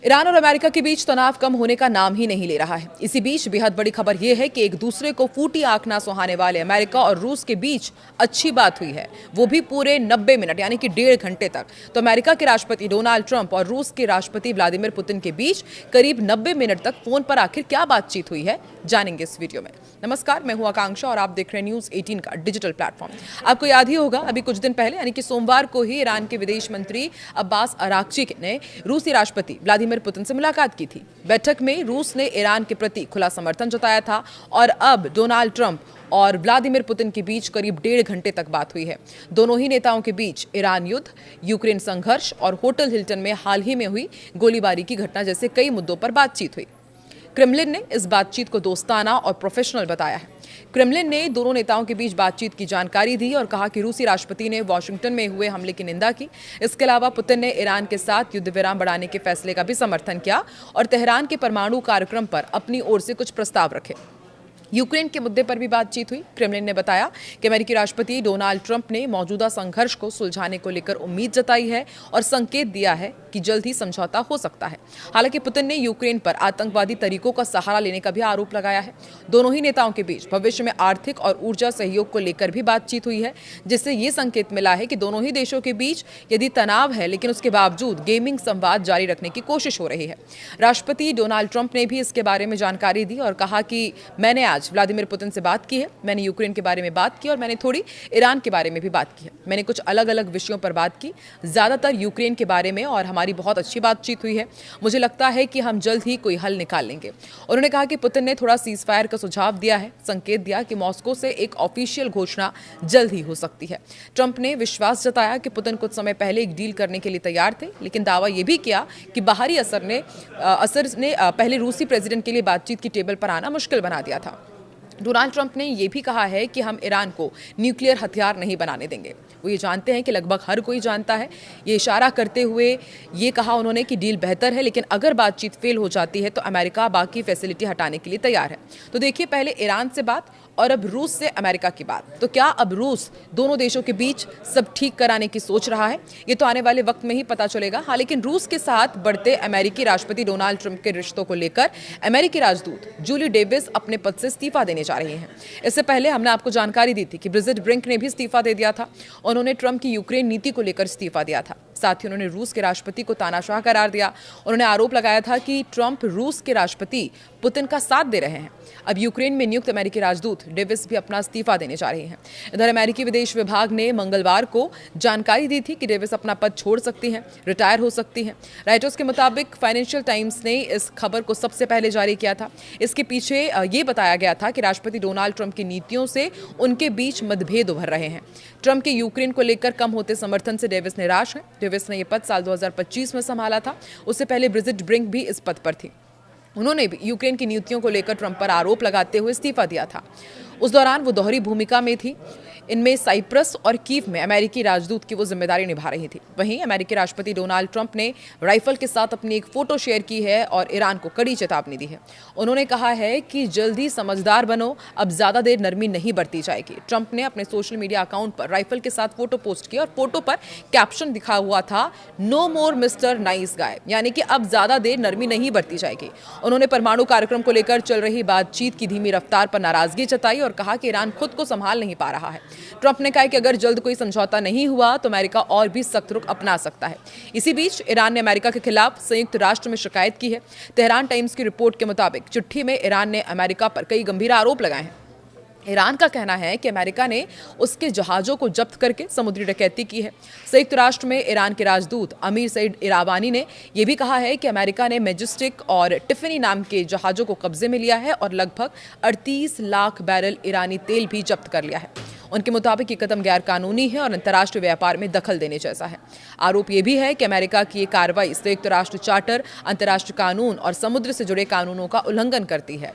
Iran और America के बीच तनाव कम होने का नाम ही नहीं ले रहा है। इसी बीच बेहद बड़ी खबर यह है कि एक दूसरे को फूटी आंख ना सुहाने वाले अमेरिका और रूस के बीच अच्छी बात हुई है, वो भी पूरे 90 मिनट यानी कि 1.5 घंटे तक। तो अमेरिका के राष्ट्रपति डोनाल्ड ट्रंप और रूस के राष्ट्रपति व्लादिमीर पुतिन के बीच करीब 90 मिनट तक फोन पर आखिर क्या बातचीत हुई है, जानेंगे इस वीडियो में। नमस्कार, मैं हूं आकांक्षा और आप देख रहे हैं न्यूज 18 का डिजिटल प्लेटफॉर्म। आपको याद ही होगा, अभी कुछ दिन पहले यानी कि सोमवार को ही ईरान के विदेश मंत्री अब्बास अराक्ची ने रूसी राष्ट्रपति व्लादिमीर पुतिन से मुलाकात की थी। बैठक में रूस ने ईरान के प्रति खुला समर्थन जताया था और अब डोनाल्ड ट्रंप और व्लादिमीर पुतिन के बीच करीब 1.5 घंटे तक बात हुई है। दोनों ही नेताओं के बीच ईरान युद्ध, यूक्रेन संघर्ष और होटल हिल्टन में हाल ही में हुई गोलीबारी की घटना जैसे कई मुद्दों पर बातचीत हुई। क्रेमलिन ने इस बातचीत को दोस्ताना और प्रोफेशनल बताया है। क्रेमलिन ने दोनों नेताओं के बीच बातचीत की जानकारी दी और कहा कि रूसी राष्ट्रपति ने वॉशिंगटन में हुए हमले की निंदा की। इसके अलावा पुतिन ने ईरान के साथ युद्ध विराम बढ़ाने के फैसले का भी समर्थन किया और तेहरान के परमाणु कार्यक्रम पर अपनी ओर से कुछ प्रस्ताव रखे। यूक्रेन के मुद्दे पर भी बातचीत हुई। क्रेमलिन ने बताया कि अमेरिकी राष्ट्रपति डोनाल्ड ट्रंप ने मौजूदा संघर्ष को सुलझाने को लेकर उम्मीद जताई है और संकेत दिया है कि जल्द ही समझौता हो सकता है। हालांकि पुतिन ने यूक्रेन पर आतंकवादी तरीकों का सहारा लेने का भी आरोप लगाया है। दोनों ही नेताओं के बीच भविष्य में आर्थिक और ऊर्जा सहयोग को लेकर भी बातचीत हुई है, जिससे ये संकेत मिला है कि दोनों ही देशों के बीच यदि तनाव है लेकिन उसके बावजूद गेमिंग संवाद जारी रखने की कोशिश हो रही है। राष्ट्रपति डोनाल्ड ट्रंप ने भी इसके बारे में जानकारी दी और कहा कि मैंने आज व्लादिमीर पुतिन से बात की है, मैंने यूक्रेन के बारे में बात की और मैंने थोड़ी ईरान के बारे में भी बात की है। मैंने कुछ अलग अलग विषयों पर बात की, ज्यादातर यूक्रेन के बारे में, और हमारी बहुत अच्छी बातचीत हुई है। मुझे लगता है कि हम जल्द ही कोई हल निकाल लेंगे। उन्होंने कहा कि पुतिन ने थोड़ा सीज फायर का सुझाव दिया है, संकेत दिया कि मॉस्को से एक ऑफिशियल घोषणा जल्द ही हो सकती है। ट्रंप ने विश्वास जताया कि पुतिन कुछ समय पहले एक डील करने के लिए तैयार थे, लेकिन दावा यह भी किया कि बाहरी असर ने पहले रूसी प्रेसिडेंट के लिए बातचीत की टेबल पर आना मुश्किल बना दिया था। डोनाल्ड ट्रंप ने यह भी कहा है कि हम ईरान को न्यूक्लियर हथियार नहीं बनाने देंगे। वो ये जानते हैं कि लगभग हर कोई जानता है। ये इशारा करते हुए ये कहा उन्होंने कि डील बेहतर है, लेकिन अगर बातचीत फेल हो जाती है तो अमेरिका बाकी फैसिलिटी हटाने के लिए तैयार है। तो देखिए, पहले ईरान से बात और अब रूस से अमेरिका की बात। तो क्या अब रूस दोनों देशों के बीच सब ठीक कराने की सोच रहा है? ये तो आने वाले वक्त में ही पता चलेगा। हाँ, लेकिन रूस के साथ बढ़ते अमेरिकी राष्ट्रपति डोनाल्ड ट्रंप के रिश्तों को लेकर अमेरिकी राजदूत जूली डेविस अपने पद से इस्तीफा देने जा रही हैं। इससे पहले हमने आपको जानकारी दी थी कि ब्रिजिट ब्रिंक ने भी इस्तीफा दे दिया था। उन्होंने ट्रंप की यूक्रेन नीति को लेकर इस्तीफा दिया था। साथ ही उन्होंने रूस के राष्ट्रपति को तानाशाह करार दिया। उन्होंने आरोप लगाया था कि ट्रंप रूस के राष्ट्रपति पुतिन का साथ दे रहे हैं। अब यूक्रेन में नियुक्त अमेरिकी राजदूत डेविस भी अपना इस्तीफा देने जा रहे हैं। इधर अमेरिकी विदेश विभाग ने मंगलवार को जानकारी दी थी कि डेविस अपना पद छोड़ सकती हैं, रिटायर हो सकती हैं। राइटर्स के मुताबिक फाइनेंशियल टाइम्स ने इस खबर को सबसे पहले जारी किया था। इसके पीछे ये बताया गया था कि राष्ट्रपति डोनाल्ड ट्रंप की नीतियों से उनके बीच मतभेद उभर रहे हैं। ट्रंप के यूक्रेन को लेकर कम होते समर्थन से डेविस निराश है। डेविस ने यह पद साल 2025 में संभाला था। उससे पहले ब्रिजिट ब्रिंक भी इस पद पर थी। उन्होंने भी यूक्रेन की नीतियों को लेकर ट्रंप पर आरोप लगाते हुए इस्तीफा दिया था। उस दौरान वो दोहरी भूमिका में थी। इनमें साइप्रस और कीव में अमेरिकी राजदूत की वो जिम्मेदारी निभा रही थी। वहीं अमेरिकी राष्ट्रपति डोनाल्ड ट्रंप ने राइफल के साथ अपनी एक फोटो शेयर की है और ईरान को कड़ी चेतावनी दी है। उन्होंने कहा है कि जल्दी समझदार बनो, अब ज्यादा देर नरमी नहीं बरती जाएगी। ट्रंप ने अपने सोशल मीडिया अकाउंट पर राइफल के साथ फोटो पोस्ट की और फोटो पर कैप्शन दिखा हुआ था, नो मोर मिस्टर नाइस गाय, यानी कि अब ज्यादा देर नरमी नहीं बरती जाएगी। उन्होंने परमाणु कार्यक्रम को लेकर चल रही बातचीत की धीमी रफ्तार पर नाराजगी जताई और कहा कि ईरान खुद को संभाल नहीं पा रहा है। ट्रंप ने कहा कि अगर जल्द कोई समझौता नहीं हुआ तो अमेरिका और भी सख्त रुख अपना सकता है। इसी बीच ईरान ने अमेरिका के खिलाफ संयुक्त राष्ट्र में शिकायत की है। तेहरान टाइम्स की रिपोर्ट के मुताबिक चिट्ठी में ईरान ने अमेरिका पर कई गंभीर आरोप लगाए हैं। ईरान का कहना है कि अमेरिका ने उसके जहाजों को जब्त करके समुद्री डकैती की है। संयुक्त राष्ट्र में ईरान के राजदूत अमीर सईद इरावानी ने यह भी कहा है कि अमेरिका ने मैजेस्टिक और टिफनी नाम के जहाजों को कब्जे में लिया है और लगभग 38 लाख बैरल ईरानी तेल भी जब्त कर लिया है। उनके मुताबिक ये कदम गैर कानूनी है और अंतर्राष्ट्रीय व्यापार में दखल देने जैसा है। आरोप ये भी है कि अमेरिका की ये कार्रवाई संयुक्त राष्ट्र चार्टर, अंतर्राष्ट्रीय कानून और समुद्र से जुड़े कानूनों का उल्लंघन करती है।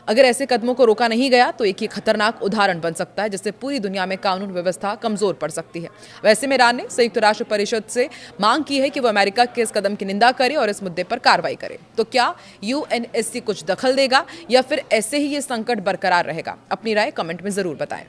अगर ऐसे कदमों को रोका नहीं गया तो एक ये खतरनाक उदाहरण बन सकता है, जिससे पूरी दुनिया में कानून व्यवस्था कमजोर पड़ सकती है। वैसे में ईरान ने संयुक्त राष्ट्र परिषद से मांग की है कि वो अमेरिका के इस कदम की निंदा करे और इस मुद्दे पर कार्रवाई करे। तो क्या यूएनएससी कुछ दखल देगा या फिर ऐसे ही ये संकट बरकरार रहेगा? अपनी राय कमेंट में जरूर बताएं।